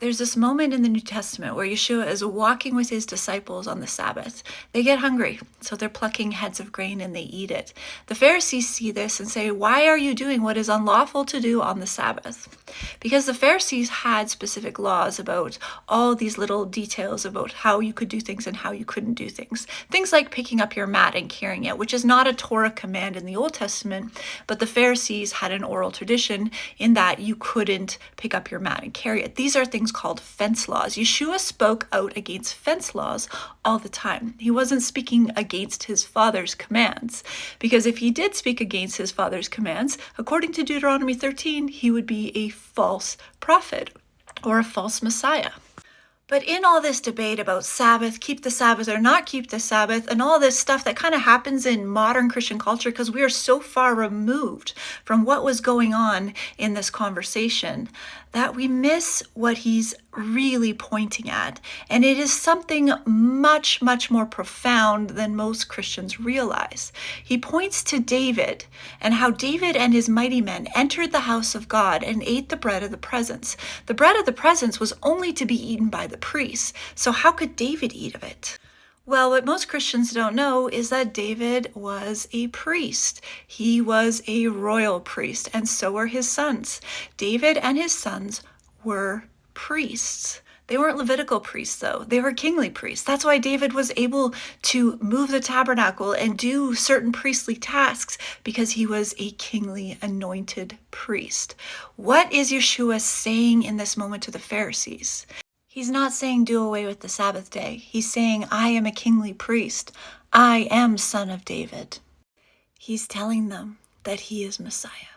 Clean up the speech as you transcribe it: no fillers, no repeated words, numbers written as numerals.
There's this moment in the New Testament where Yeshua is walking with his disciples on the Sabbath. They get hungry, so they're plucking heads of grain and they eat it. The Pharisees see this and say, "Why are you doing what is unlawful to do on the Sabbath?" Because the Pharisees had specific laws about all these little details about how you could do things and how you couldn't do things. Things like picking up your mat and carrying it, which is not a Torah command in the Old Testament, but the Pharisees had an oral tradition in that you couldn't pick up your mat and carry it. These are things called fence laws. Yeshua spoke out against fence laws all the time. He wasn't speaking against his Father's commands, because if he did speak against his Father's commands, according to Deuteronomy 13, he would be a false prophet or a false Messiah. But in all this debate about Sabbath, keep the Sabbath or not keep the Sabbath, and all this stuff that kind of happens in modern Christian culture because we are so far removed from what was going on in this conversation, that we miss what he's really pointing at. And it is something much, much more profound than most Christians realize. He points to David and how David and his mighty men entered the house of God and ate the bread of the presence. The bread of the presence was only to be eaten by the priests. So how could David eat of it? Well, what most Christians don't know is that David was a priest. He was a royal priest, and so were his sons. David and his sons were priests. They weren't Levitical priests, though. They were kingly priests. That's why David was able to move the tabernacle and do certain priestly tasks, because he was a kingly anointed priest. What is Yeshua saying in this moment to the Pharisees? He's not saying do away with the Sabbath day. He's saying, I am a kingly priest. I am son of David. He's telling them that he is Messiah.